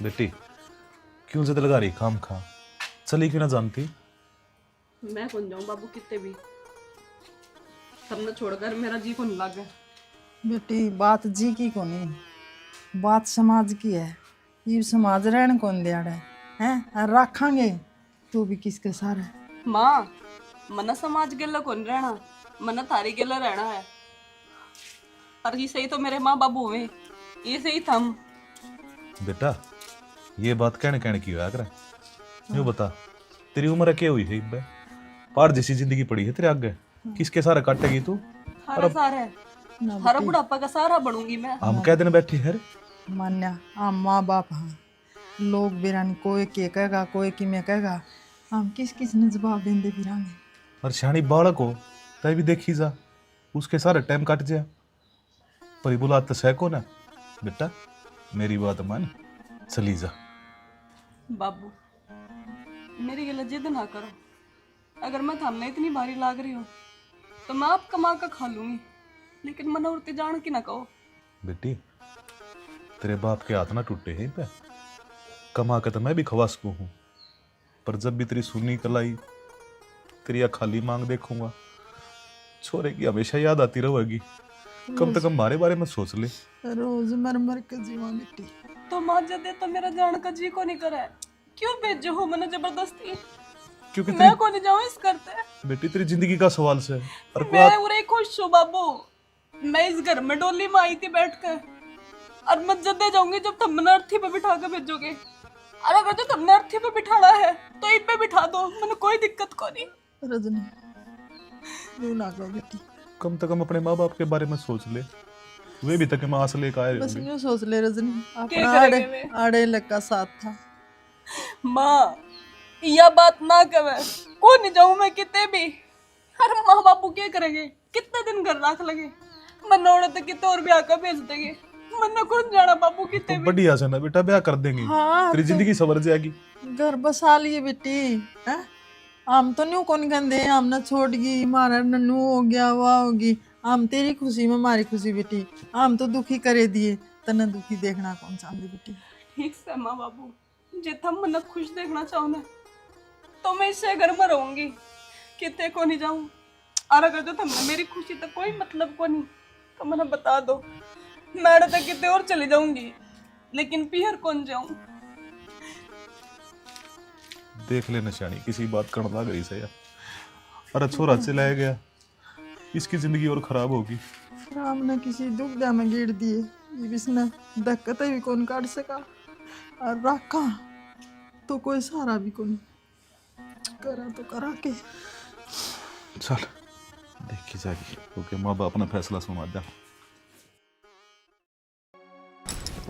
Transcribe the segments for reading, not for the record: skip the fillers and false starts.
बेटी क्यों जिद लगा रही खाम खा? चली क्यों ना जानती? मैं कौन जाऊं बाबू, कितने भी सबने छोड़कर मेरा जी को नहीं लागे। बेटी बात जी की कोनी, बात समाज की है। ये समाज रहन कौन दियाड़ा है और रखांगे तो भी किसके सारे। माँ मना समाज गेला कौन रहना, मना थारी गेला रहना है। और ये सही तो मेरे माँ बाबू हुए, ये सही थम। बेटा ये बात कहने कहने की हुआ करे। यूं बता, तेरी उम्र क्या हुई है इब्बे? पार जैसी जिंदगी पड़ी है तेरे आगे, किसके सारे काटेगी तू? हरा सारा है, हरा बुढ़ापा का सारा बनूंगी मैं। हम कह दिन बैठी है रे? मान्या हम माँ बाप हाँ, लोग बिरानी कोई के कहेगा कोई कि मैं कहेगा, हम किस किस ने जवाब देंदे बिरांगे। और शानी बालक हो तय भी देखी जा, उसके सारे टाइम कट जा। पर बुला तो सह ना बेटा, मेरी बात मान, चली जा। बाबू मेरी गला जिद ना करो, अगर मैं थामने इतनी भारी लाग रही हूँ तो मैं आप कमा कर खा लूंगी, लेकिन मन उड़ती जान की ना कहो। बेटी तेरे बाप के हाथ ना टूटे हैं पे, कमा के तो मैं भी खवा सकूं हूँ, पर जब भी तेरी सुनी कलाई, तेरी खाली मांग देखूंगा, छोरे की हमेशा याद आती रहेगी। कम से कम हमारे बारे में सोच ले। रोज मर मर के जीवा बेटी। तो माँ जदे तो मेरा जान का जी को नहीं करे, क्यों भेजो हो मैंने जबरदस्ती? क्योंकि मैं को नहीं जाऊँ इस करते। बेटी तेरी जिंदगी का सवाल से और मैं उरे खुश हूँ बाबू, मैं इस घर में डोली में आई थी बैठ कर, और मैं जदे जाऊंगी जब तुम मैंने अर्थी पे बिठा कर भेजोगे। और अगर जो तुमने अर्थी पे बिठाना है तो इन पे बिठा दो, मैंने कोई दिक्कत को नहीं। रजनी रू ना करो बेटी, कम से कम अपने माँ बाप के बारे में सोच ले, वे भी तक मास लेकर आए बस होंगे। यूं सोच ले रजनी, क्या अपना करेंगे आड़े वे? आड़े लगा साथ था। माँ यह बात ना कहे, को नहीं जाऊं मैं कितने भी। अरे माँ बापू क्या करेंगे, कितने दिन घर रख लगे, मन उड़े तो कितने और भी आकर भेज देंगे। मन खुद जाना बाबू कितने तो भी। बढ़िया से ना बेटा, ब्याह कर देंगे। हाँ, तेरी जिंदगी सवर जाएगी। घर बसा लिए बेटी हैं। हम तो न्यू कौन कहते हम ना छोड़ गई, हमारा नन्नू हो गया वाह होगी, हम तेरी खुशी में हमारी खुशी बेटी, हम तो दुखी करे दिए, तना दुखी देखना कौन चाहती बेटी। ठीक से माँ बाबू, जितना मन खुश देखना चाहो ना तो मैं इससे घर में रहूंगी, कितने को नहीं जाऊं। और अगर जो तुमने मेरी खुशी तो कोई मतलब को नहीं तो मैंने बता दो, मैं तो कितने और चली जाऊंगी, लेकिन पीहर कौन जाऊं। देख ले निशानी किसी बात करने लग गई से यार। अरे छोरा चलाया गया, इसकी जिंदगी और खराब होगी। राम ने किसी दुविधा में गिर दिए, ये इसने दिक्कत भी कौन काट सका, और रखा तो कोई सहारा भी कौन करा तो करा के। चल देखी जाएगी, क्योंकि माँ बाप अपना फैसला सुना जा।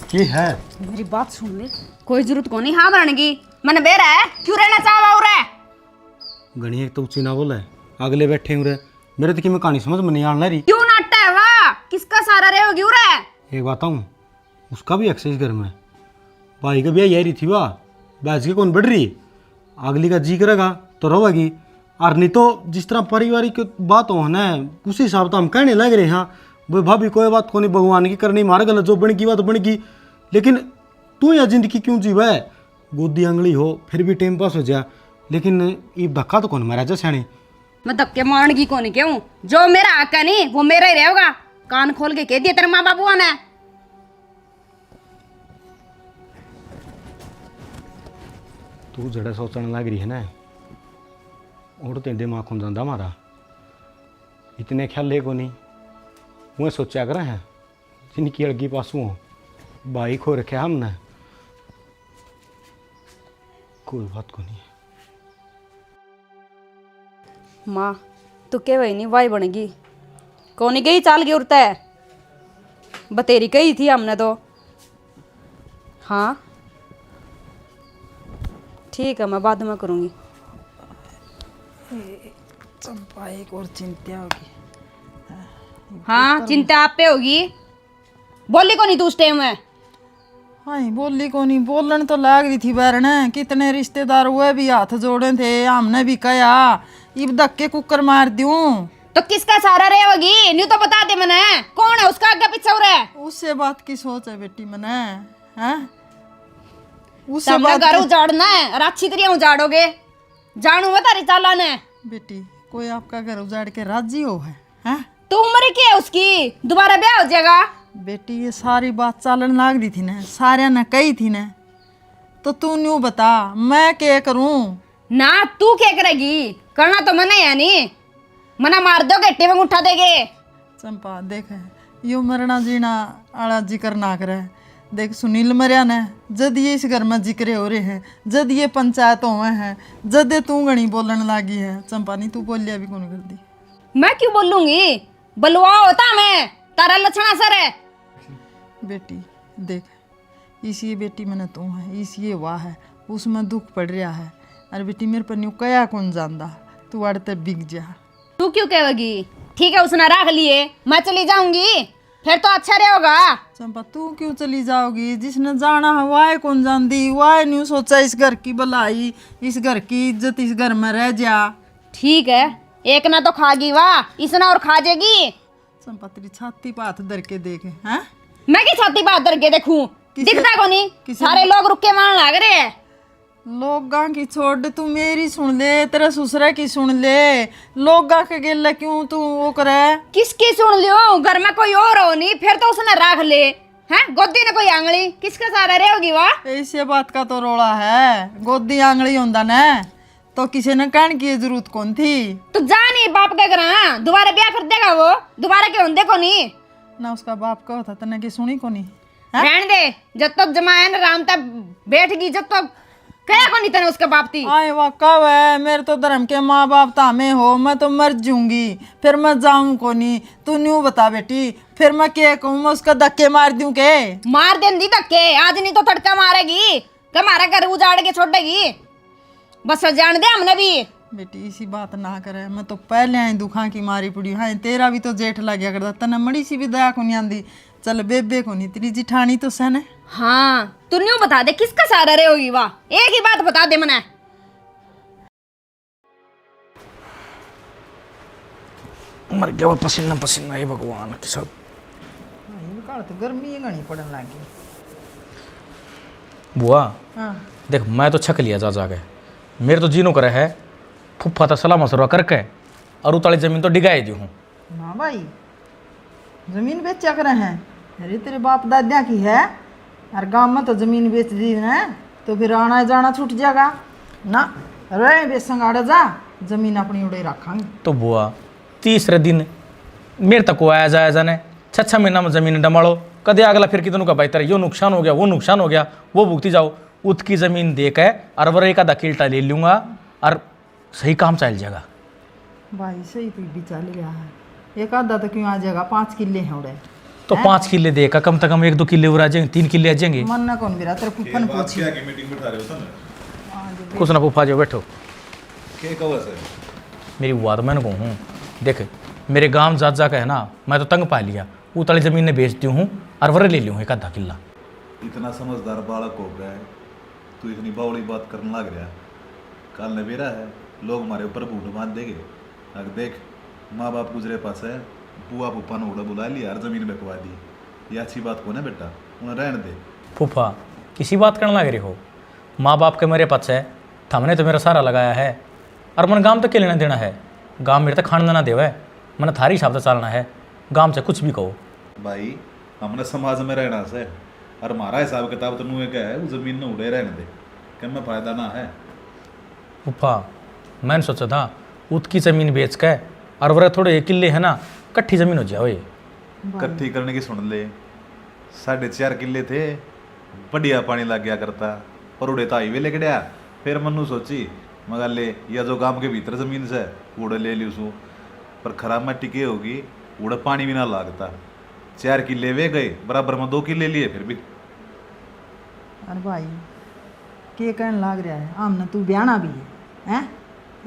की है मेरी बात सुन ले, कोई जरूरत को नहीं हाँ मारने की, मैंने बेरा है क्यों रहना चाहवा उरे। गणी एक तो ऊंची ना बोले, अगले बैठे उरे, मेरे तो की मैं कहानी समझ में नहीं आने रही। क्यों नाटक है वाह, किसका सारा रहोगी उरे। एक बात हूँ, उसका भी एक्सरसाइज घर में, भाई का ब्याह यही थी वाह, बैच के कौन बढ़ रही, अगली का जी करेगा तो रोएगी, और नहीं तो जिस तरह पारिवारिक बात हो ना उसी हिसाब तो हम कहने लग रहे हैं भाई भाभी कोई बात को नहीं, भगवान की करनी, मारे गलत जो बन की बात बन की, लेकिन तू यह जिंदगी क्यों जीवा है? गोदी आंगली हो फिर भी टाइम पास हो जा, लेकिन ये धक्का तो कौन मारा जा सैने। मैं धक्के मारने की कौन क्यों, जो मेरा हक है नहीं वो मेरा ही रहेगा। कान खोल के कह दिया तेरे माँ बाबू ने। तू जड़ा सोचने लग रही है ना, और तेरे दिमाग को जाता हमारा इतने ख्याल ले को नहीं, वो सोचा कर है जिनकी अड़गी पासू हो भाई खो रखे हमने, कोई बात को नहीं। माँ तो क्या वही नहीं वाई बनेगी, कौन गई चाल की उड़ता है, बतेरी कही थी हमने तो। हाँ ठीक है, मैं बाद में करूँगी। चंपा एक और चिंता होगी। हाँ चिंता आप पे होगी, बोली को नहीं तू उस टाइम में। हाँ बोली को नहीं, बोलन तो लाग रही थी बैरने, कितने रिश्तेदार हुए भी हाथ जोड़े थे, हमने भी कहा इब धक्के कुकर मार दूं, तो किसका सहारा रहेगी? न्यू तो बता दे मने, कौन है उसका आगे पीछे हो रहा है? उससे बात की सोच है बेटी मने, हैं? उससे सबने बात घर उजाड़ना है और अच्छी तरह उजाड़ोगे। जानू मैं तारी चालान है। बेटी कोई आपका घर उजाड़ के राजी हो है, हैं? तू उम्र क्या है उसकी? दोबारा ब्याह हो जाएगा। बेटी ये सारी बात चालन लाग दी थी ना, सारे ने कही थी ना, तो तू न्यू बता मैं क्या करूं? ना तू क्या करेगी? करना तो मना है नहीं, मना मार दो गेटे में उठा देगे। चंपा देख यो मरना जीना आला जिक्र ना करे। देख सुनील मरिया ने जद ये इस घर में जिक्र हो रहे हैं, जद ये पंचायत हुए हैं, जद तू गणी बोलन लागी है। चंपा नहीं तू बोलिया भी कौन कर दी? मैं क्यों बोलूंगी? बलवा होता मैं, तारा लक्षण असर है। बेटी देख इसी बेटी मैंने तू है, इसी वाह है, उसमें दुख पड़ रहा है। अरे बेटी मेरे पर न्यू कया कौन जानदा, तू अड़ते बिक जा। तू क्यों कहेगी? ठीक है उसने रख लिए, मैं चली जाऊंगी, फिर तो अच्छा रहेगा। चंपा तू क्यों चली जाओगी? जिसने जाना है वाह कौन जानदी, वाह न्यू सोचा इस घर की भलाई, इस घर की इज्जत इस घर में रह जा। ठीक है, एक ना तो खागी वाह, इसना और खा जाएगी। चंपा तेरी छाती पे हाथ धर के देखे हैं, मैं की छाती बात करके देखूं? दिखता को नहीं? सारे लोग रुक के मान लग रहे हैं। लोगा की छोड़ दे, तू मेरी सुन ले, तेरे ससुरे की सुन ले। लोगा के गेले क्यों तू वो करे? किसकी सुन लियो? घर में कोई और हो नहीं, फिर तो उसने रख ले हैं। गोदी ने कोई आंगली, किसका सहारा रहेगी वाह? ऐसे बात का तो रोड़ा है, गोदी आंगली होंदा न तो किसी ने कहने की जरूरत कौन थी? तू जा नहीं बाप का घर, दोबारा ब्याह कर देगा वो, दोबारा के होंदे को नहीं ना उसका बाप का होता तने की सुनी को नहीं? रहने दे, जब तक जमायन राम तक बैठ गई, जब तक कया को नहीं तने उसका बाप थी। आए वाह कब है, मेरे तो धर्म के माँ बाप तामे हो, मैं तो मर जाऊंगी, फिर मैं जाऊं को नहीं। तू न्यू बता बेटी, फिर मैं क्या कहूँ? मैं उसका धक्के मार दूं के? मार दे दी धक्के, आज नहीं तो तड़का मारेगी, हमारा घर उजाड़ के छोड़ेगी। बस जान दे हमने भी। बेटी इसी बात ना करे, मैं तो पहले आई दुखा की मारी पड़ी है। तेरा भी तो जेठ लग गया करता, तने मड़ी सी भी दया को नहीं आंदी। चल बेबे को नहीं, तेरी जिठानी तो सहन है। हाँ तू न्यू बता दे किसका सहारा रहेगी वाह, एक ही बात बता दे मने। मर गया वो पसीना पसीना, ये भगवान के सब। तो गर्मी घनी पड़न लगी। बुआ हाँ देख, मैं तो छक लिया जा जाके, मेरे तो जीनो करे है फुफ्फा तो सलाह मसरा करके और उताली जमीन तो डिगाई दी हूँ। ना भाई जमीन बेचा कर हैं? अरे तेरे बाप दादा की है, और गांव में तो जमीन बेच दी है, तो फिर आना जाना छूट जाएगा ना। रहे बेसंगाड़ा जा, जमीन अपनी उड़े रखांगे। तो बुआ तीसरे दिन मेरे तक को आया जाया जाने, 6 महीना में जमीन डमाड़ो, कदे अगला फिर कितनों का भाई तेरा यो नुकसान हो गया, वो नुकसान हो गया, वो भुगती जाओ। उसकी ज़मीन दे के अरवर एक आधा किल्टा ले लूँगा और सही काम चल जाएगा। भाई सही तो भी चल गया है, एक आधा तो क्यों आ जाएगा, 5 किले हैं उड़े। तो 5 किले देगा, कम से कम 1-2 किले और आ जाएंगे, 3 किले आ जाएंगे। मन ना कौन मेरा तेरे फुफा ने पूछी। क्या की मीटिंग बिठा रहे हो तुम? कुछ ना फूफा जो बैठो, क्या कहो सर? मेरी बुआ तो मैंने कहूँ देख, मेरे गांव जात जा के है ना, मैं तो तंग पा लिया, उतली ज़मीन ने बेच दी हूँ और वरे ले लूँ 1 आधा किला। इतना समझदार बालक हो गया है, तू इतनी बावड़ी बात करने लग रहा है। कल नवेरा है, लोग हमारे ऊपर बूट बांध देंगे। अगर देख माँ बाप गुजरे पास है, बुआ फूफा ने उड़ा बुला लिया और जमीन बेचवा दी, ये अच्छी बात को ना बेटा, उन्हें रहने दे। फूफा किसी बात करने लग रही हो? माँ बाप के मेरे पास है, हमने तो मेरा सारा लगाया है और मन गांव तक के लेना देना है। गांव मेरे तक खाना ना देवे, मन थारी हिसाब से चलना है, गांव से कुछ भी कहो। भाई हमने समाज में रहना से, और हमारा हिसाब किताब तो नुए क्या है, वो जमीन में उड़े रहने दे, क्या में फायदा ना है। फूफा मैंने सोचा था उसकी ज़मीन बेच के और वह थोड़े किले है ना, कट्ठी ज़मीन हो जाए। इकट्ठी करने की सुन ले, 4.5 किले थे, बढ़िया पानी लग गया करता, और उड़े तो हाईवे लेके गया। फिर मनु सोची मगर ले या जो गांव के भीतर जमीन से उड़े ले ली उसू, पर खराब मिट्टी के होगी, उड़े पानी भी ना लागता। 4 किले वे गए, बराबर में 2 किले लिए फिर भी। अरे भाई के कहने लाग रहा है, आमना तू ब्याना भी है हैं?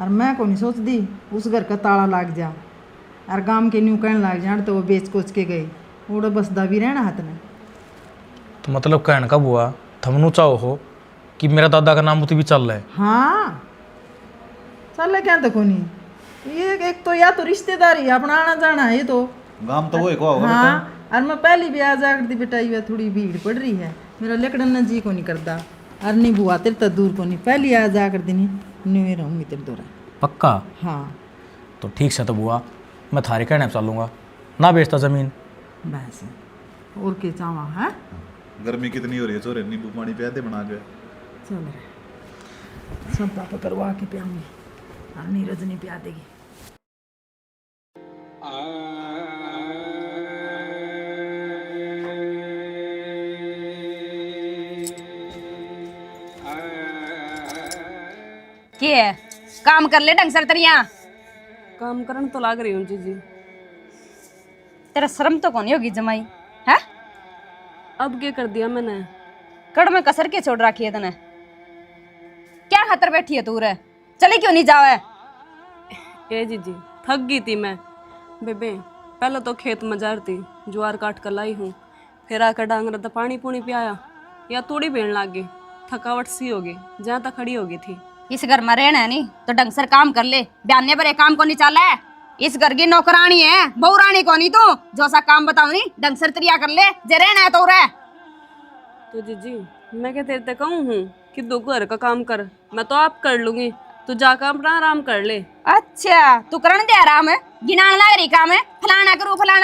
और मैं को नहीं सोच दी उस घर का ताला लाग जा, और गांव के न्यू कहने लाग जा तो वो बेच कोच के गए, उड़ा बसदा भी रहना हाथ में। तो मतलब कहने का बुआ थमनु चाहो हो कि मेरा दादा का नाम उती भी चल रहा है? हाँ चल क्या तो को नहीं, ये एक तो या तो रिश्तेदारी है, अपना आना जाना है ये तो। गाम तो वो एक होगा हाँ, और मैं पहली भी आ जा करती बेटा, ये थोड़ी भीड़ पड़ रही है, मेरा लकड़न जी को नहीं करता। और नहीं बुआ तेरे तो दूर को नहीं, पहली आ जा कर देनी नहीं रहूँगी तेरे दौरा। पक्का? हाँ तो ठीक से तो बुआ, मैं थारे कहने पर चलूँगा, ना बेचता ज़मीन। बस और के चावा है। गर्मी कितनी हो रही है छोरे, नींबू पानी पिया दे बना के। चल रहे सब पापा करवा के पियाऊंगी, और नीरज नहीं पिया देगी। की है काम कर ले ढंग से तरिया। काम करन तो लाग रही हूँ जीजी। तेरा शर्म तो कौन होगी जमाई है? अब क्या कर दिया मैंने? कड़ में कसर के छोड़ रखी है तने? क्या खातर बैठी है तू रे? चले क्यों नहीं जावे? ए जीजी थक गई थी मैं। बेबे पहले तो खेत में जा रही थी, ज्वार काट कर लाई हूँ, फिर आकर डांगरा तो पानी पूनी पियाया, या तोड़ी बेन लाग गई, थकावट सी हो गई, जहाँ तक खड़ी हो गई थी। इस घर में रहना है नहीं तो ढंग से काम कर ले, बयाने पर काम को नहीं चला है। इस घर की नौकरानी है, बहू रानी को नहीं तू, जो सा काम बताऊ नहीं ढंग से तरिया कर ले, जे रहना है तो रह। तो जीजी मैं क्या तेरे तक कहूँ हूँ कि दो घर का काम कर, मैं तो आप कर लूंगी, तू जाकर अपना आराम कर ले। अच्छा तू करण दे आराम है, गिनान लग रही काम है, फलाना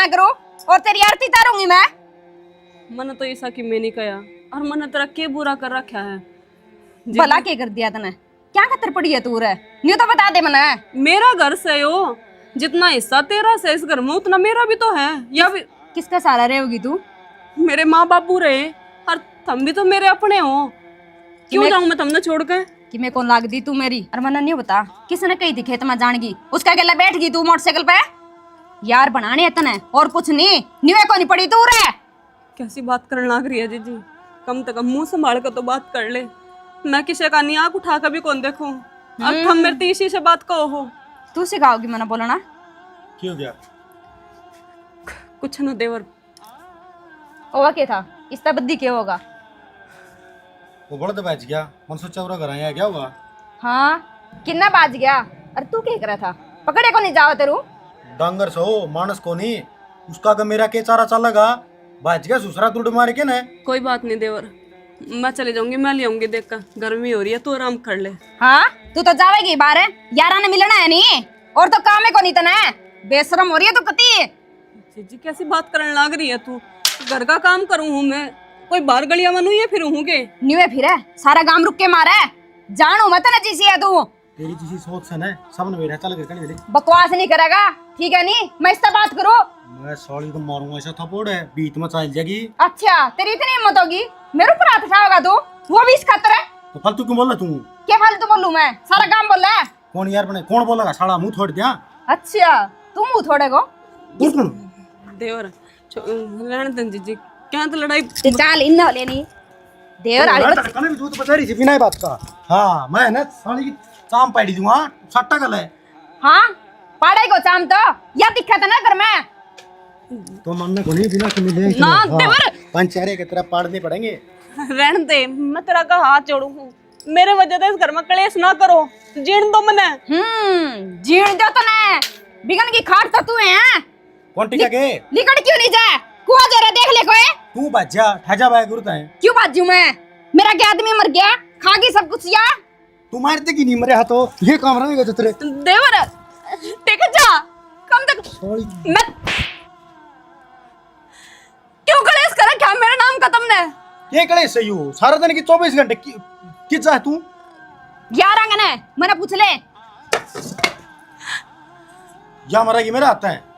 करो और तेरी आरती तारूंगी मैं। मन तो ऐसा कि मैं नहीं कहा, और मन तेरा के बुरा कर रखा है। भला के कर दिया तने? क्या खतर पड़ी है तू रे? नहीं तो बता दे मने। मेरा घर से हो, जितना हिस्सा तेरा से इस घर में उतना मेरा भी तो है। या भी किसका सहारा रहेगी तू? मेरे माँ बापू रहे, और तुम भी तो मेरे अपने हो, क्यों जाऊं मैं तुमने छोड़ के? कि मैं कौन लाग दी तू मेरी? और मना नहीं बता किसने कही थी खेत में जानगी, उसका गला बैठ गई तू मोटरसाइकिल पे? यार बनाने इतने और कुछ नहीं, निवे को नहीं पड़ी तू रे। कैसी बात करने लग रही है जीजी? कम से कम मुंह संभाल कर तो बात कर ले। मैं किसी का नहीं आँख उठा कर भी कौन देखूं, अब तुम मेरे तीसरी से बात कहो हो। तू सिखाओगी मना बोलना? क्यों गया? कुछ न देवर। होगा क्या था इस बद्दी क्या होगा? वो बड़ा तो बच गया, मन सोचा पूरा घर आया क्या हुआ? हाँ किन्ना बाज गया? अरे तू क्या कर रहा था? पकड़े को नहीं जाओ तेरू? डांगर सो मानस को नहीं, उसका का मेरा के चारा चलेगा, बच गया दूसरा तुड़ मार के ना। कोई बात नहीं देवर, मैं चले जाऊंगी, मैं ले आऊंगी, देख कर गर्मी हो रही है तो आराम कर ले। हाँ तू तो जावेगी बाहर, यारा ने मिलना है नहीं, और तो काम है को नहीं तना, बेशरम हो रही है तू कती। जीजी कैसी बात करने लग रही है तू? घर का काम करूँ हूँ मैं, कोई बाहर गलियां बनू या फिर हूँ के? न्यूए फिर सारा गांव रुक के मारा है, जानू मत ना जिसी है तू। तेरी जिसी सोच से ना सब ने मेरा चल करके नहीं। बकवास नहीं करेगा ठीक है? नहीं मैं इससे बात करूँ? मैं साली को मारूंगा, ऐसा थप्पड़ है बीच में चल जाएगी। अच्छा तेरी इतनी हिम्मत होगी मेरे ऊपर हाथ उठाओगा तू? वो भी इस खातर है? तो फालतू क्यों बोल रहा तू? क्या फालतू बोलूं मैं? सारा काम बोल रहा है। कौन यार बने कौन बोलेगा? साला मुंह छोड़ दिया। अच्छा तुम मुंह थोड़े को देवर रहने दे जीजी, क्या तो लड़ाई। चाल इन लेनी देवर आली कने भी झूठ बता रही थी बिना बात का। हाँ मैं ना साली की चाम पाड़ी दूंगा, सट्टा गल है। हाँ पाड़े को चाम तो या दिखा था ना घर में तो मानने को नहीं बिना सुनी ले ना देवर। पंचारे की तरह पाड़ने पड़ेंगे। रहने दे, मैं तेरा का हाथ जोड़ू हूँ, मेरे वजह से इस घर में कलेश ना करो, जीण दो मने। जीण दो तो ना, बिगन की खाट तो तू है। कौन टिका के? लिकड़ क्यों नहीं जाए? कुआं दे रहा देख ले कोई। तू बच्चा ठजा बाय गुरुत है। क्यों बाजू में? मेरा क्या आदमी मर गया, खा गई सब कुछ या? तू मारते की नहीं मरे हाथों, ये काम रहेगा तो तेरे। देवर टेक जा, कम तक मैं क्यों कलेश कर क्या मेरा नाम का तुमने? ये कले सही हो सारा दिन की 24 घंटे की जा तू 11 गने मैंने पूछ ले। या मरेगी मेरा आता है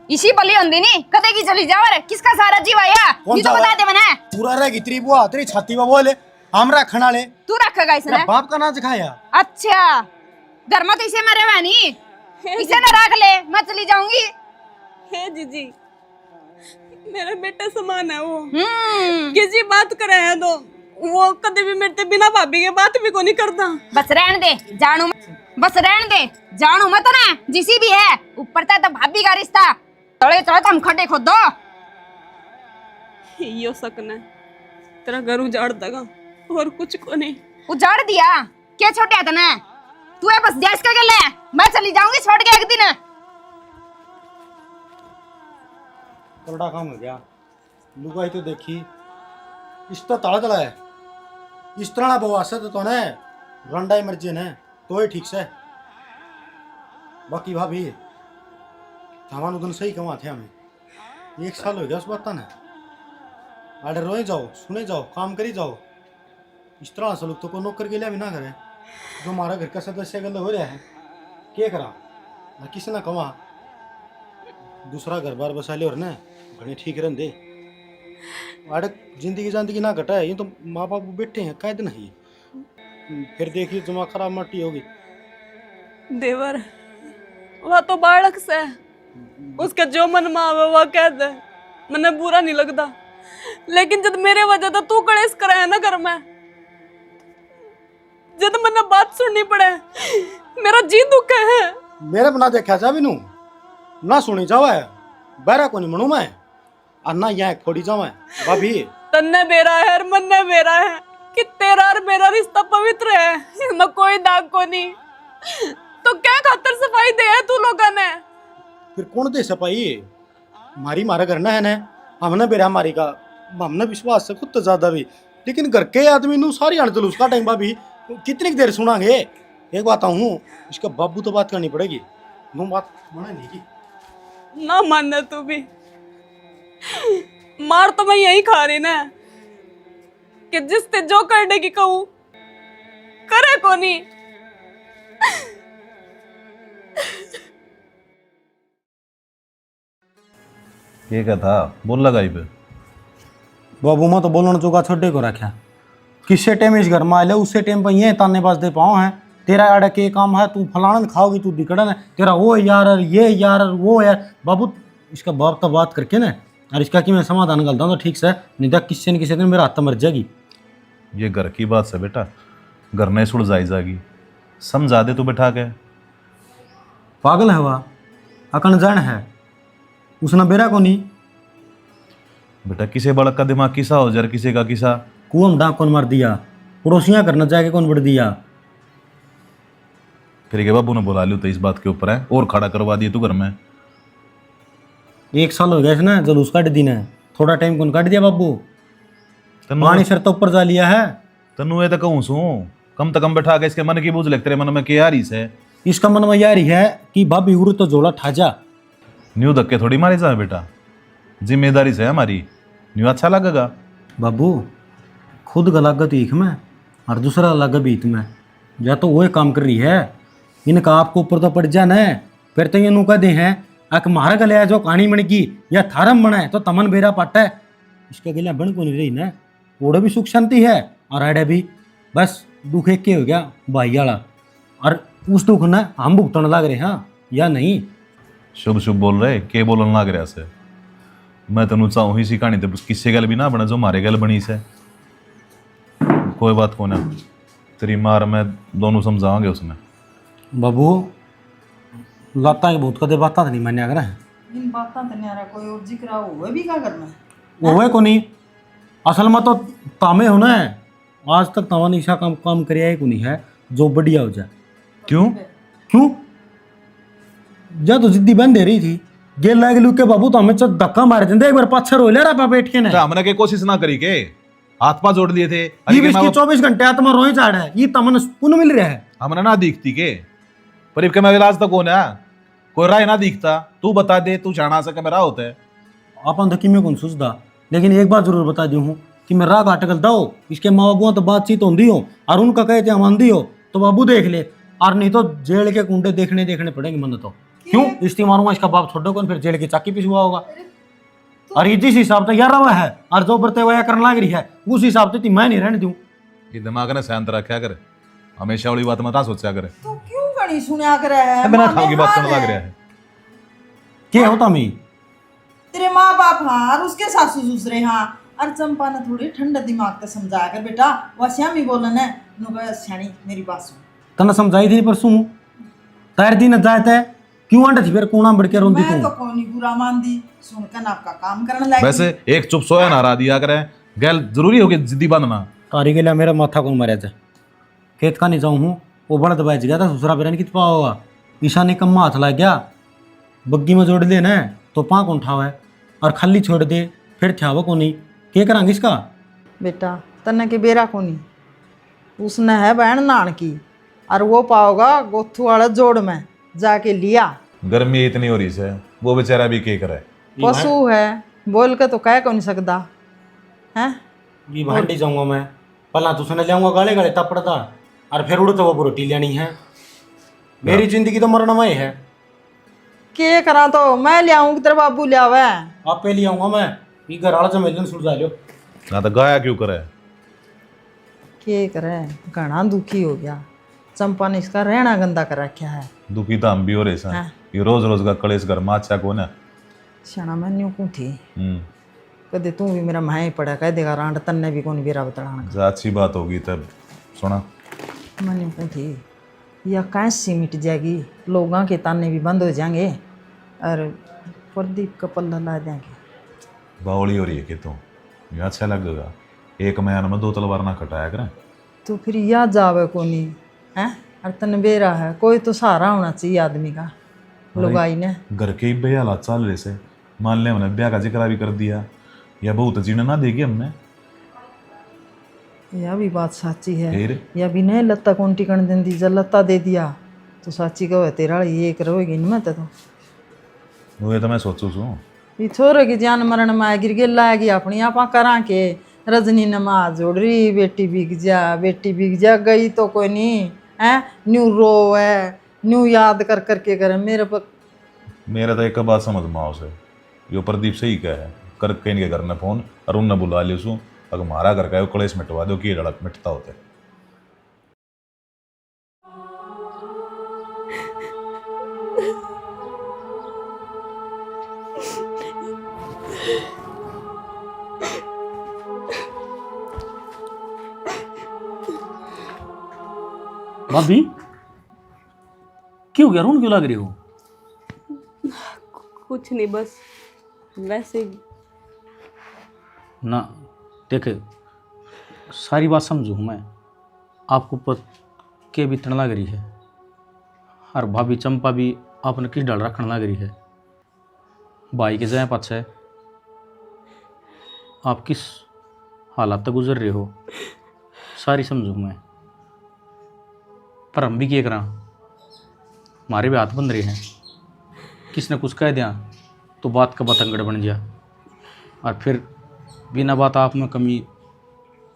इसी बली होंदी नहीं कदे की चली जावर, किसका सारा जीव आया ये तो बता दे मैंने। पूरा रहेगी तेरी बुआ तेरी छाती में बोले हमरा खना ले, तू रखेगा इसने? बाप का नाच खाया। अच्छा घर में तो इसे मरे हुआ नहीं, इसे ना रख ले, मैं चली जाऊंगी। हे जीजी मेरे बेटे समान है वो, किसी बात करे है तो वो कभी भी मेरे बिना भाभी के बात भी को नहीं करता। बस रहने दे जानू, बस रहने दे जानू मत ना, जिसी भी है ऊपर तक तो भाभी का रिश्ता, तड़े तड़े हम खड्डे खोद दो। यो सकना तेरा घर उजाड़ देगा और कुछ को नहीं। उजाड़ दिया क्या छोटे तने? तू है बस जा इसका गले मैं चली जाऊंगी छोड़ के एक दिन। थोड़ा काम हो गया लुगाई तो देखी इस तो ताला तला है इस तरह ना बवास तो ने रंडा इमरजेंस है तो ही ठीक से बाकी भाभी सामान उधर सही कमा थे हमें 1 साल हो गया उस बात ने आडे रोए जाओ सुने जाओ काम करी जाओ इस तरह से लोग तो को नौकर के लिए भी ना करे जो हमारा घर का सदस्य गल हो रहा है क्या करा ना किसी ना कमा दूसरा घर बार बसा ले और ना घने ठीक रहन दे आड़े जिंदगी ना घटा है ये तो माँ बाप बैठे हैं कैद नहीं फिर देखिए जमा खराब मट्टी होगी देवर वह तो बालक से है। उसका जो मन में आवे वह कह दे मने बुरा नहीं लगता, लेकिन जब मेरे वजह तो तू कलेश कराया ना घर में, जब मने बात सुननी पड़े मेरा जी दुख है। मेरे बना देखा जा बिनू ना सुनी जावा है बैरा को नहीं मनू मैं और ना यहाँ खोड़ी जावा है भाभी तन्ने बेरा है और मन्ने बेरा है कि तेरा और मेरा रिश्ता पवित्र है, इसमें कोई दाग को नहीं। तो क्या खातर सफाई दे है तू लोगों ने? फिर कौन दे सपाई मारी मारा करना है ना हमने बेरा मारी का हमने विश्वास से खुद तो ज्यादा भी, लेकिन घर के आदमी नु सारी अणजलूस का टाइम भाभी कितनी देर सुनांगे। एक बात हूँ इसका बाबू तो बात करनी पड़ेगी नो बात माने नहीं की ना मानना तू भी मार तो मैं यही खा रही ना कि जिससे जो करने की कहूँ करे को नहीं। ये क्या था बोल लगा पे बाबू मैं तो बोलना चुका छोटे को रखा किससे टाइम इस घर में आ ले उससे टाइम पर ये ताने पास दे पाओ है तेरा आड़ा के काम है तू फलाना खाओगी तू दिकड़न है तेरा वो यार ये यार वो यार बाबू इसका बाप तो बात करके ना और इसका कि मैं समाधान करता हूँ तो ठीक से नहीं तो किसी न किसी दिन मेरा हाथ मर जाएगी। ये घर की बात से बेटा घर नहीं सुलझाई जाएगी, समझा दे तू बैठा के। पागल है वह अकन जान है उसने बेरा को नहीं बेटा किसी बड़क का दिमाग किसा हो जाए किसी का किसा कुआं डाक कौन मार दिया पड़ोसियाँ करना चाहे कौन बढ़ दिया फिर के बाबू ने बुला लियो तो इस बात के ऊपर है और खड़ा करवा दिए तू घर में। 1 साल हो गया इसने जलूस काट दी ने थोड़ा टाइम कौन काट दिया बाबू पानी सर तो ऊपर जा लिया है तनु ये तो कहूँ सू कम तो कम बैठा के इसके मन की बूझ लगते मन में क्या रही से इसका मन में यारी है कि भाभी उड़ तो जोड़ा ठाजा न्यू धक्के थोड़ी मारी जाए बेटा, जिम्मेदारी से है हमारी न्यू अच्छा लगेगा। बाबू खुद गलाग तीख में और दूसरा अलग बीत में या तो वो काम कर रही है इनका आपको ऊपर तो पड़ जाना है फिर तो ये नु कह दे हैं अक मारा गले जो कहानी बन की या थारम बना है तो तमन बेरा पाटा है इसके गले बन को नहीं रही ना ओड़े भी सुख शांति है और आड़े भी बस दुख एक के हो गया भाई वाला और उस दुख ना हम भुगतने लग रहे हाँ या नहीं। शुभ शुभ बोल रहे के बोलन लग रहा से मैं तेन चाहूँ ही सी कहानी तो किसी गल भी ना बना जो मारे गल बनी से कोई बात को ना तेरी मार मैं दोनों समझाओगे उसमें। बाबू लाता के बहुत कदे बाता नहीं मान्या कर इन बातां तो न्यारा कोई और जिक्र हुआ भी क्या करना है वो को नहीं असल में तो तामे होना है आज तक तवा निशा काम कर को नहीं है जो बढ़िया हो जाए। क्यों क्यों जब तो जिद्दी बन दे रही थी गेल लाग लू के बाबू तो हमें तो धक्का मार देंगे एक बार पाछर हो ले रहा बैठ के ना हमने के कोशिश ना करी के हाथ पा जोड़ लिए थे ये 24 घंटे आत्मा रोए चाड़ है ये तमन पुन मिल रहा है हमने ना दिखती के पर इनके मैं इलाज तो कौन है कोई राय ना दिखता तू बता दे तू जाना सके मेरा होता है अपन तो किमें कौन सोचता लेकिन एक बात जरूर बता दी हूँ कि मैं राग अटकल दो इसके माँ बाबुआ तो बातचीत होती हो और उनका कहते हम आंधी हो तो बाबू देख ले और नहीं तो जेल के कुंडे देखने पड़ेंगे मन तो क्यों इस्ती मारूंगा इसका बाप छोड़ो कौन फिर जेल की चाकी पिछुआ होगा और ये जिस हिसाब से यार रहा है और जो बरते हुआ करने लग रही है उस हिसाब से मैं नहीं रहने दूं। ये दिमाग ने शांत रखा करे हमेशा वाली बात मत सोचा करे तो क्यों कणी सुना कर है बिना खाओ की बात करने लग रहा है क्या होता मैं तेरे माँ बाप हाँ और उसके सासू ससुरे हाँ और चंपा ने थोड़ी ठंडा दिमाग से समझाया कर बेटा वह श्यामी बोलन है नो श्याणी मेरी बात सुन तने समझाई थी परसों तार दिन जाते क्यों आंटे थी फिर कोना बढ़ के रोंदी मैं तू तो कौन बुरा मान दी सुनकर आपका काम करने लगी। वैसे एक चुप सोया ना रहा दिया करे गैल जरूरी होगी जिद्दी बांधना तारी के लिए मेरा माथा कौन मारे थे खेत का नहीं जाऊँ हूँ वो बड़ा दबाज गया था ससुरा बेरन कित पा होगा। ईशा ने कम हाथ लग गया, बग्गी में जोड़ देना है तो पाँक उठावा है और खाली छोड़ दे फिर थ्यावा को नहीं, क्या करांगे इसका। बेटा तन्ने के बेरा को नहीं, उसने है बहन नान की और वो पाओगा गोथू वाला जोड़ में जाके लिया। गर्मी इतनी हो रही है, वो बेचारा भी क्या करे। पशु है, बोल के तो कह को नहीं सकता है। ये भांडी जाऊंगा मैं, पहला तो सुने जाऊंगा गाले गाले तब पड़ता और फिर उड़ तो वो रोटी लेनी है। मेरी जिंदगी तो मरणमय है। के करा तो मैं ले आऊं कि तेरे बाबू ले आवे। आप पे ले आऊंगा मैं, ये घर वाला सम्मेलन सुलझा लो। ना तो गाया क्यों करे। के करे, घना दुखी हो गया। चंपा ने इसका रहना गंदा कर रखा है। दुखी तो हम भी हो रहे सा। हाँ। ये रोज रोज का कलेश घर में अच्छा कौन है। शाना मैं न्यू को थी, हम्म, कदे तू भी मेरा माए पड़ा कह देगा रांड तन्ने भी कौन बेरा बतलाना। जा अच्छी बात होगी तब सुना। मैं न्यू को थी या कैसी मिट जाएगी, लोगों के ताने भी बंद हो जाएंगे और प्रदीप का पल्ला ला देंगे। बावली हो रही है कि तू ये अच्छा लगेगा। एक महीना में 2 तलवार ना कटाया करें। तो फिर या जावे को नहीं है, और तन बेरा है, कोई तो सहारा होना चाहिए आदमी का। लुगाई ने घर के ही बे हालात चल रहे से, मान ले हमने ब्याह का जिक्र भी कर दिया या बहुत जीने ना देगी हमने। यह भी बात सच्ची है। फिर या भी नहीं लत्ता कौन टिकन दिन दी, जब लत्ता दे दिया तो सच्ची कहो तेरा ये करोगी नहीं मैं तो वो तो मैं सोचू छू। ये छोरे की जान मरण में गिर गे लाएगी अपनी आप करा के। रजनी नमाज जोड़ रही, बेटी बिक जा गई तो कोई नहीं है, न्यू रो है, न्यू याद कर करके करे मेरे पर। मेरा तो एक बात समझ में आओ से, यो प्रदीप सही कह है, करके इनके घर में फोन और उनने बुला लियो सू, अगर मारा घर का कलेश मिटवा दो कि लड़क मिटता होते। भाभी क्यों गया, रोन क्यों लग रही हो। कुछ नहीं, बस वैसे ही। ना देखे सारी बात समझू मैं, आपको ऊपर के भी तन लग रही है और भाभी चंपा भी आपने किस डाल रखने लग रही है। भाई के जाए पाछे आप किस हालात तक गुजर रहे हो सारी समझू मैं, पर हम भी क्या करा, हमारे भी हाथ बंद रहे हैं। किसने कुछ कह दिया तो बात का बतंगड़ बन गया और फिर बिना बात आप में कमी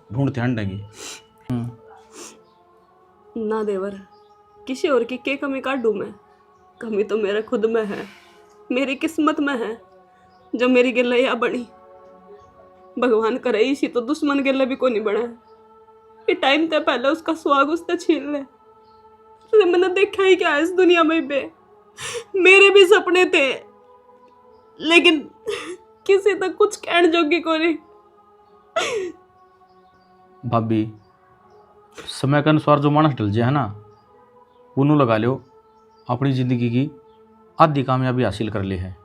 ढूंढते हंडेंगे। ना देवर, किसी और की क्या कमी काटूं मैं। कमी तो मेरे खुद में है, मेरी किस्मत में है जो मेरी गिल्ला बनी। भगवान करे इसी तो दुश्मन गिल्ला भी को नहीं बना। ये टाइम ते पहले उसका स्वाग उसने छीन ले। तो मैंने देखा ही क्या है इस दुनिया में बे। मेरे भी सपने थे लेकिन किसी तक कुछ कहने जोगी को नहीं। भाभी समय के अनुसार जो मानस ढल जाए है ना, उन्हों लगा लो अपनी ज़िंदगी की आधी कामयाबी हासिल कर ली है।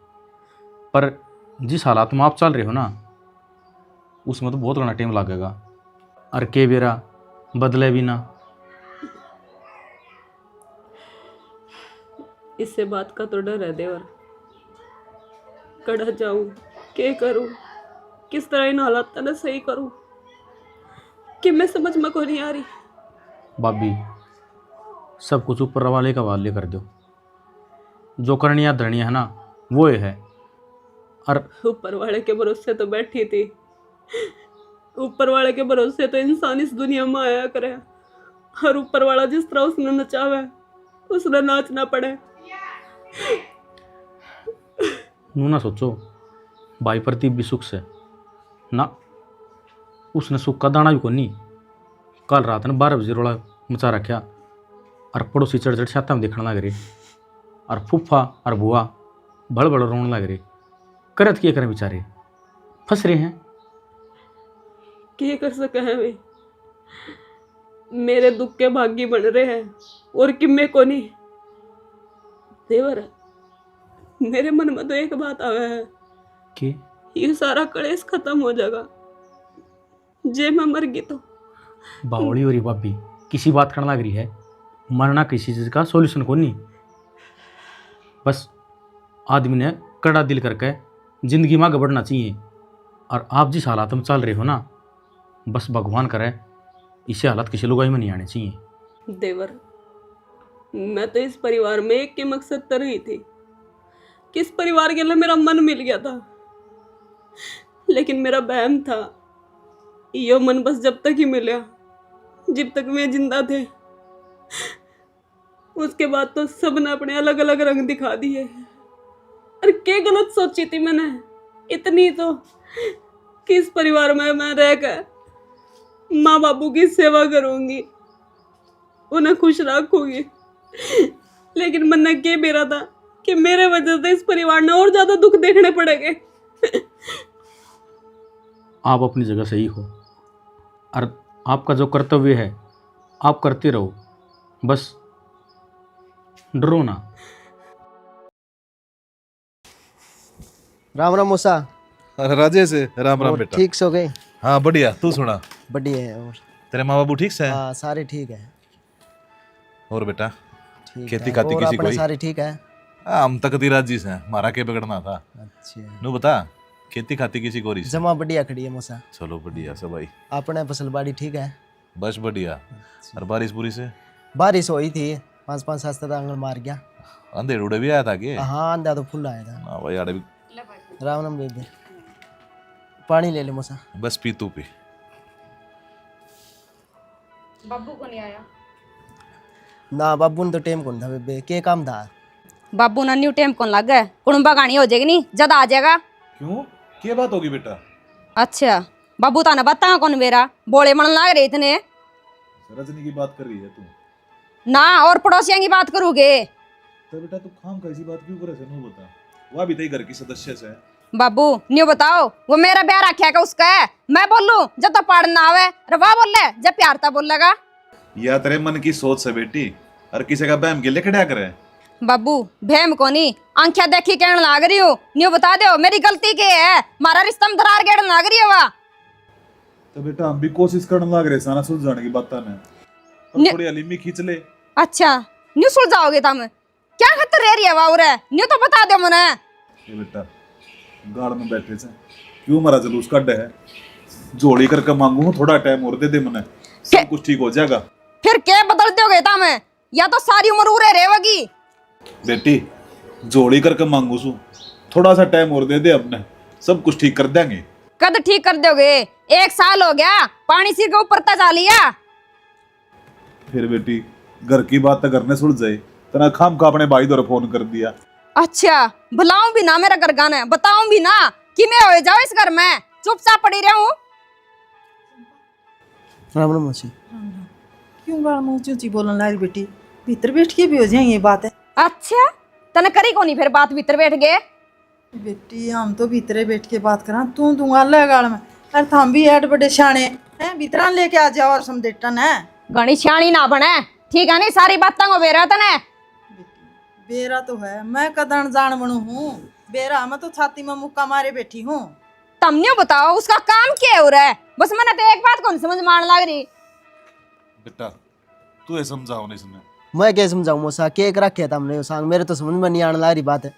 पर जिस हालात में आप चल रहे हो ना, उसमें तो बहुत घना टाइम लगेगा और के बेरा बदले भी ना। इससे बात का तो डर है देवर। कड़ा जाऊं, क्या करूं, किस तरह इन हालात ने सही करूं कि मैं समझ में को नहीं आ रही। भाभी सब कुछ ऊपर वाले का हवाले कर दो, जो करनिया धरनिया है ना वो है। और ऊपर वाले के भरोसे तो बैठी थी, ऊपर वाले के भरोसे तो इंसान इस दुनिया में आया करे। और ऊपर वाला जिस तरह उसने नचावे उसने नाचना पड़े। नू ना सोचो भाई प्रदीप भी सुख से ना, उसने सुख का दाना भी को नहीं। कल रात ने 12 बजे रोला मचा रखा और पड़ोसी चढ़ चढ़ छाता में देखने लग रही और फूफा और बुआ बड़ बड़ रोने लग रही। करत किए करें बेचारे, फंस रहे हैं। क्या कर सके हैं वे, मेरे दुख के भागी बन रहे हैं और किम्मे को नहीं। देवर मेरे मन में तो एक बात आवे है कि ये सारा कलेश खत्म हो जाएगा जे मैं मर गई तो। बावड़ी हो रही भाभी, किसी बात करने लग रही है। मरना किसी चीज़ का सॉल्यूशन को नहीं। बस आदमी ने कड़ा दिल करके ज़िंदगी में आगे बढ़ना चाहिए। और आप जिस हालात में चल रहे हो ना, बस भगवान करे इसे हालात किसी लुगाई में नहीं आने चाहिए। देवर, मैं तो इस परिवार में एक के मकसद तर रही थी कि इस परिवार के लिए मेरा मन मिल गया था, लेकिन मेरा वहम था ये मन बस जब तक ही मिला जब तक वे जिंदा थे। उसके बाद तो सबने अपने अलग अलग रंग दिखा दिए। और क्या गलत सोची थी मैंने इतनी तो, कि इस परिवार में मैं रहकर माँ बापू की सेवा करूंगी, उन्हें खुश रखूंगी। लेकिन मन ने क्या बेरा था कि मेरे वजह से इस परिवार ने और ज्यादा दुख देखने पड़ेंगे। आप अपनी जगह सही हो और आपका जो कर्तव्य है आप करते रहो, बस डरो ना। राम राम मूसा। अरे राजेश, राम राम और बेटा। ठीक सो गए? हाँ बढ़िया, तू सुना? बढ़िया है। और तेरे माँ बाबू ठीक से हैं? हाँ सारे ठीक है। और बेटा ठीक खेती है। खाती और किसी अपने कोई? सारे ठीक है। हाँ, हम तक राजी से हैं, हमारा के बिगड़ना था। अच्छा, नू बता, खेती खाती किसी को रही से? जमा बढ़िया खड़ी है मूसा। चलो बढ़िया सब भाई। अपने फसल बाड़ी ठीक है? बस बढ़िया। और बारिश बुरी से? बारिश हुई थी, 5-5 सात आंगन मार गया। अंधेड़ उड़े भी आया था कि? हाँ अंधा तो फुल आया था। हाँ भाई आड़े भी। राम राम बेबे, पानी ले ले मूसा। बस पी तू पी। बाबू को नहीं आया? ना बाबू ने तो टेम कौन था बेबे, के काम था? बाबू ना न्यू टाइम कौन लग गए, कुड़ुम्बा गानी हो जाएगी नहीं, जद आ जाएगा। क्यों, क्या बात होगी बेटा? अच्छा बाबू ताने बता कौन मेरा बोले मन लाग रहे इतने रजनी की बात कर रही है तू? ना, और पड़ोसियों की बात करोगे? तो बेटा तू खाम कैसी बात क्यों करे से? नू बता, वह भी तेरी घर की सदस्य से। बाबू न्यू बताओ, वो मेरा ब्याह रखा का उसका है, मैं बोलूं जब तो पढ़ ना आवे, रवा बोल ले जब प्यार था बोलेगा। या तेरे मन की सोच से बेटी, और किसी का बहम के लिए खड़ा करे? बाबू भेम को नहीं, आंखें देखी कहने लाग रही हूँ, न्यू बता दो मेरी गलती क्या है, मारा रिश्ता में दरार गेड़ने लाग रही है वह। तो बेटा हम भी कोशिश करने लग रहे साना सुलझाने की बात ने, पर थोड़ी अलीमी खींच ले। अच्छा न्यू सुलझाओगे तुम? क्या खतर रह रही है वाउर है, न्यू तो बता दो मने। ये बेटा गाड़ में बैठे से क्यों मारा जलूस काटे है? जोड़ी करके मांगू, थोड़ा टाइम और दे दे मने, सब कुछ ठीक हो जाएगा। फिर क्या बदल दोगे तुम? या तो सारी उम्र उरे रहेगी। बेटी जोड़ी करके मांगू सू, थोड़ा सा टाइम और दे दे अपने, सब कुछ ठीक कर देंगे। कद ठीक कर दोगे? 1 साल हो गया, पानी सिर के ऊपर तजा लिया। फिर बेटी घर की बात तो करने सुलझ जाए, तना खाम का अपने भाई दौरे फोन कर दिया। अच्छा बुलाऊं भी ना मेरा घर गाना, बताऊं भी ना कि मैं हो जाओ इस घर में, चुपचाप पड़ी रहूं। राम राम मौसी। क्यों गाड़ मुँह ऊंची बोलने लगी बेटी? भीतर बैठ के भी हो जाए ये बात है। अच्छा तने करी कोनी फिर बात, भीतर बैठ गए? बेटी हम तो भीतरे बैठ के बात करा, तू दूंगा ले गाड़ में। अरे थम भी ऐड बड़े शाने हैं, भीतरा लेके आ जाओ और समझेटन है। घनी श्याणी ना बने, ठीक है नहीं, सारी बातें को बेरा तने। बेरा तो है, मैं कदन जान बनू हूँ, बेरा मैं तो छाती में मुक्का मारे बैठी हूँ। तुमने बताओ उसका काम क्या हो रहा है? बस मैंने तो एक बात कौन समझ में आने लग रही। बेटा तू ये समझाओ नहीं सुने? मैं क्या समझाऊं मूसा, केक रखे था हमने सांग, मेरे तो समझ में नहीं आने ला रही बात है।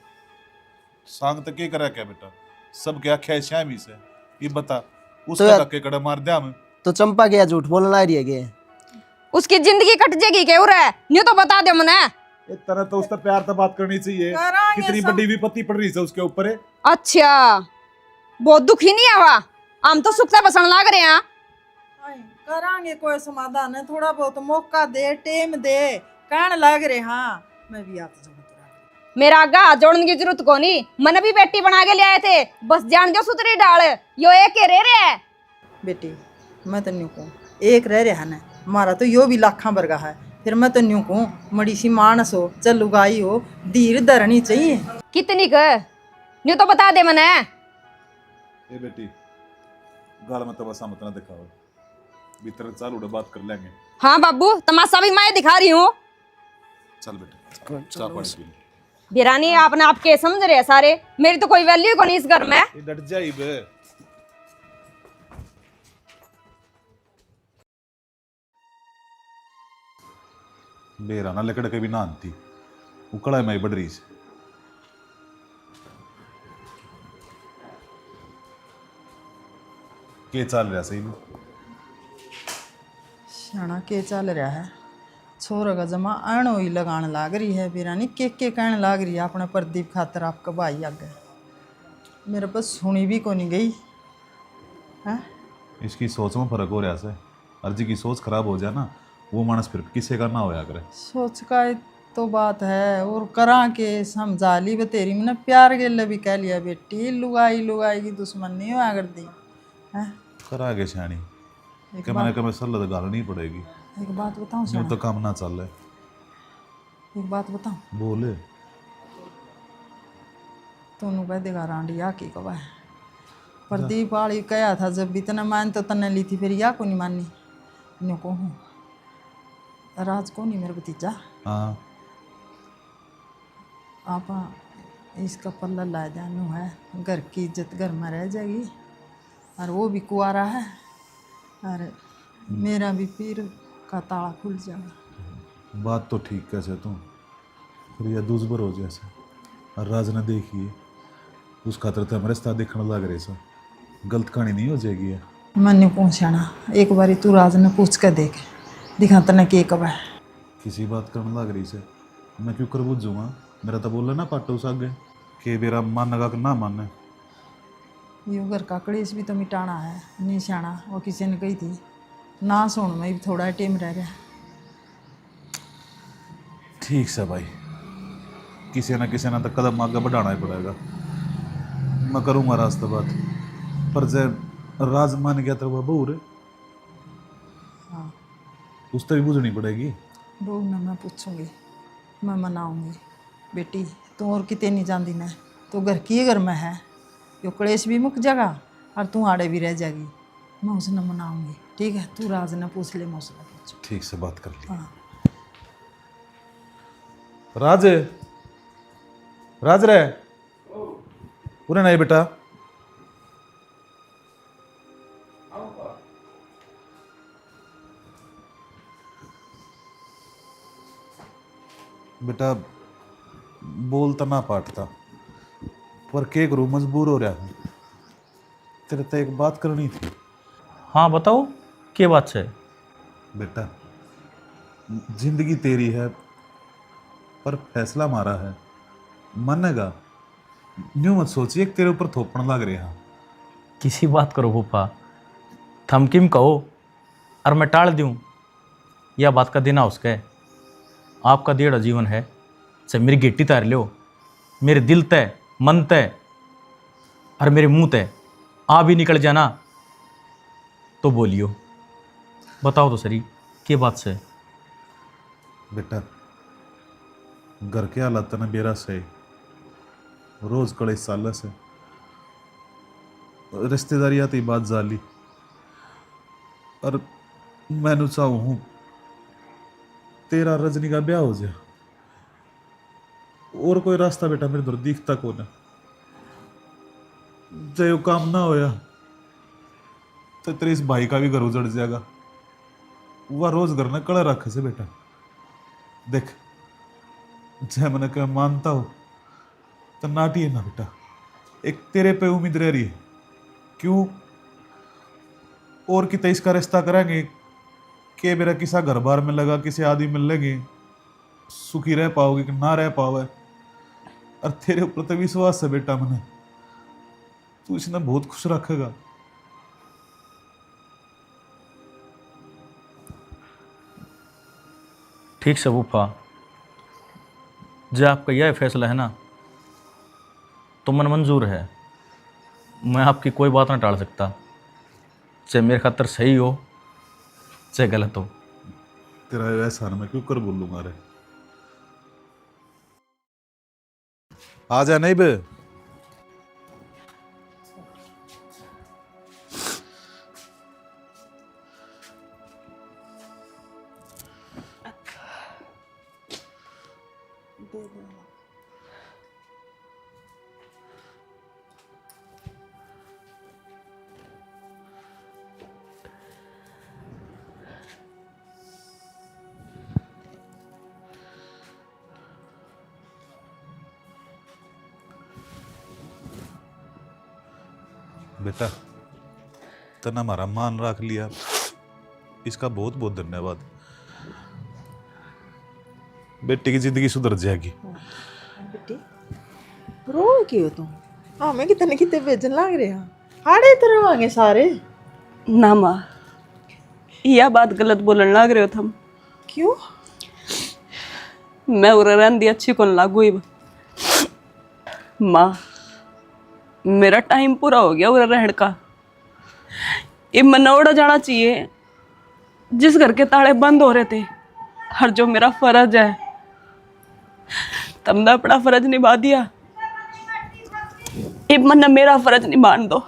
सांग तक के करा क्या बेटा? सब क्या ख्या श्याम ही से, ये बता उसका यार- धक्के कड़ा मार दिया हमें। तो चंपा क्या झूठ बोलने ला रही है के? उसकी जिंदगी कट जाएगी क्या हो रहा है? न्यू तो बता दो मने। एक तरह तो उससे प्यार तो बात करनी चाहिए, करांगे कितनी सब। बड़ी विपत्ति पड़ रही है उसके ऊपर है। अच्छा बहुत दुखी नहीं हुआ, हम तो सुख से बसन लग रहे हैं। करांगे कोई समाधान है, थोड़ा बहुत मौका दे, टेम दे, कहने लग रहे। हाँ मैं भी आता हूँ। मेरा आगा हाथ जोड़ने की जरूरत को नहीं, मन भी बेटी बना के ले आए थे, बस जान जो सुतरी डाल यो एक के रह रहे है। बेटी मैं तो न्यू कहूँ, एक रह रहा है ना, हमारा तो यो भी लाखा बरगा है, फिर मैं तो न्यू कहूँ मड़ी सी मानस हो, चल उगाई हो, धीर धरनी चाहिए। कितनी क न्यू तो बता दे मने। ए बेटी गाल में तबसा मत ना दिखाओ, भीतर चाल उड़े बात कर लेंगे। हाँ बाबू तमाशा भी मैं दिखा रही हूँ। चल बेटा चाय पानी पी ले। बिरानी आपने आप के समझ रहे हैं सारे, मेरी तो कोई वैल्यू को नहीं इस घर में। ये डट जाई बे। बेरा ना लकड़ के भी नानती उकड़ा है मैं बढ़ रही से। के चल रहा सही में? शाना के चल रहा है छोरा का जमा अणो ही लगान लाग रही है बिरानी के कहने लाग रही है अपने प्रदीप खातर आपका भाई आगे मेरे पास सुनी भी को नहीं गई है। इसकी सोच में फर्क हो रहा है। अर्जी की सोच खराब हो जाए ना वो मानस फिर किसी का ना होया करे। सोच का ही तो बात है और करा के समझा ली वे तेरी मैंने प्यार के लिए भी कह लिया बेटी लुगाई लुगाई की दुश्मन नहीं हुआ कर दी है। करा के छानी एक कि मैंने कहा मैं सल्ला तो गालनी पड़ेगी। एक बात बताऊं यूं तो शाना काम ना चल रहा। एक बात बताऊं बोले तूने कह देगा रांडिया की कब है प्रदीप वाली कहा था जब भी तने मान तो तने ली थी फिर या को नहीं मानी न्यू को हूँ राज को नहीं मेरा भतीजा हाँ आप इसका पल्ला ला जानू है घर की इज्जत घर में रह जाएगी और वो भी कुआरा है और मेरा भी पीर का ताला खुल जाएगा। बात तो ठीक कैसे तू फिर यह दूसबर हो जैसे और राज ने देखिए उस खातर तो हमारे रिश्ता देखने लग रहे सा गलत कहानी नहीं हो जाएगी है। मैंने पूछना एक बारी तू राज ने पूछ कर देख दिखा तने के कब है किसी बात करने लग रही से मैं क्यों कर बुझूंगा। मेरा तो बोल ना पाटो उस आगे कि मेरा मानेगा कि ना माने। यो घर का कलेश भी तो मिटाना है निशाना वो किसी ने कही थी ना सुन में भी थोड़ा टाइम रह गया। ठीक से भाई किसी न तो कदम आगे बढ़ाना ही पड़ेगा। मैं करूँगा रास्ते बात पर जब राज मान गया तो वह बहू रे हाँ उस तो भी बुझनी पड़ेगी। बहू ने मैं पूछूंगी मैं मनाऊंगी बेटी तू और कितने नहीं जानती ना तो घर की घर में है यो कलेश भी मुक जाएगा और तू आड़े भी रह जाएगी मैं उसने मनाऊंगी। ठीक है तू राज ने पूछ ले मैं उसने पूछ। ठीक से बात कर ली। हाँ राज राज रे पूरे नहीं बेटा बेटा बोलता ना पाटता पर के करूँ मजबूर हो रहा है। तेरे तो एक बात करनी थी। हाँ बताओ क्या बात है? बेटा जिंदगी तेरी है पर फैसला हमारा है मानेगा न्यू मत सोचिए कि तेरे ऊपर थोपने लग रहे हैं। किसी बात करो फूफा थमकिम कहो और मैं टाल दूँ यह बात का देना उसका है। आपका डेढ़ जीवन है से मेरी गिट्टी तार लो मेरे दिल तय मन तय और मेरे मुंह तय आ भी निकल जाना तो बोलियो बताओ तो सही क्या बात से? बेटा घर के हालात ने बेरा से रोज कड़े साल से रिश्तेदारी आती बात जाली और मैनू चाहूँ तेरा रजनी का ब्याह हो जाए और कोई रास्ता बेटा मेरे दूर दिखता कौन है। जो काम ना होया तो तेरे इस भाई का भी घर उजड़ जाएगा। वह रोज घर ने कड़ा रखे से बेटा देख जय मैंने क्या मानता हो तो नाटी है ना बेटा एक तेरे पे उम्मीद रह रही है क्यों और कितने इसका रिश्ता करेंगे कि मेरा किसा घर बार में लगा किसी आदमी मिल लेंगे सुखी रह पाओगे कि ना रह पाओगे और तेरे ऊपर तो विश्वास है बेटा मैंने तू इसने बहुत खुश रखेगा। ठीक से फूफा जो आपका यह फैसला है ना तो मन मंजूर है। मैं आपकी कोई बात ना टाल सकता चाहे मेरे खातर सही हो चाहे गलत हो। तेरा ऐसा मैं क्यों कर बोलूंगा रे आ जा नहीं बे बेटा तने हमारा मान रख लिया, इसका बहुत बहुत धन्यवाद। बेटी की जिंदगी सुधर जाएगी। बेटी रो क्यों तुम? हमें कितने कितने भेजन लग रहे हैं, हाड़े तो रोवांगे सारे। ना माँ, यह बात गलत बोलन लग रहे हो तुम। क्यों? मैं उरे रहती अच्छी कौन लागू ही माँ, मेरा टाइम पूरा हो गया उरे रहने का। ये मनोड़ा जाना चाहिए जिस घर के ताले बंद हो रहे थे। और जो मेरा फर्ज है, तुमने अपना फर्ज निभा दिया, ये मन मेरा फर्ज निभान दो।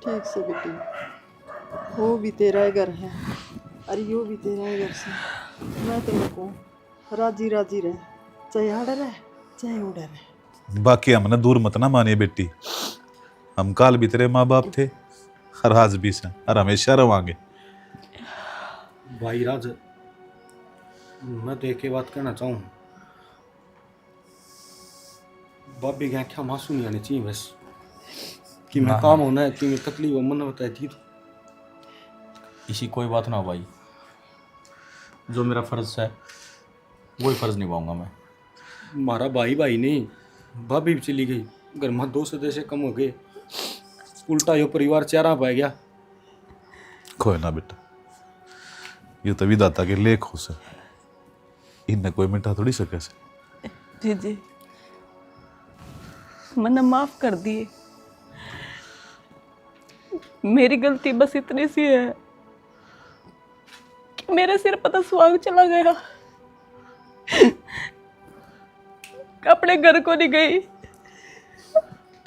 ठीक से बेटी, वो भी तेरा ही घर है और यो भी तेरा ही घर से। मैं तुमको राजी राजी रह, चाहे आड़े रहे चाहे उड़े रहे। बाकी हमने दूर मत ना मानिए बेटी, हम काल भी तेरे माँ बाप थे और आज भी से और हमेशा रवांगे। भाई राज, मैं तो एक ही बात कहना चाहूँ, भाभी की आँखें मासूम नहीं आनी चाहिए बस। कि मैं काम होना है, तुम्हें तकलीफ हो मन बताई थी तो इसी कोई बात ना हो भाई, जो मेरा फर्ज है वही फर्ज निभाऊंगा मैं। हमारा भाई भाई नहीं, भाभी भी चली गई, घर में 2 सदस्य कम हो गए, उल्टा यो परिवार चारा पा गया। कोई ना बेटा, ये तो विधाता के लेख हो से, इनने कोई मिटा थोड़ी सके से। जी जी, मैंने माफ कर दिए। मेरी गलती बस इतनी सी है कि मेरे सिर पर तो सुहाग चला गया। अपने घर को नहीं गई,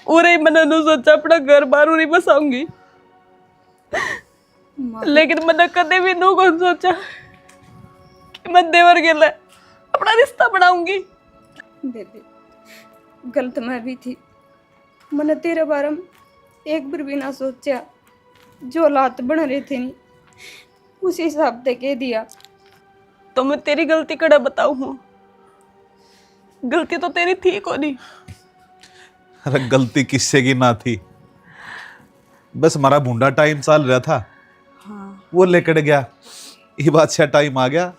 उरे मैंने नु सोचा अपना घर बार नहीं बसाऊंगी, लेकिन मैंने कदे भी नु कौन सोचा कि मैं देवर के लिए अपना रिश्ता बनाऊंगी। बेबी गलत मैं भी थी, मैंने तेरे बारे में एक बार भी ना सोचा। जो हालात बन रहे थे नहीं उसी हिसाब से कह दिया। तो मैं तेरी गलती कड़ा बताऊं हूँ? गलती तो तेरी थी को नहीं। अरे गलती किससे की ना थी, बस हमारा भूंडा टाइम चल रहा था, वो लेकर गया, ये बात से टाइम आ गया,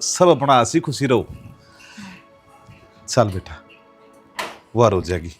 सब अपना हंसी खुशी रहो। चल बेटा, वार हो जाएगी।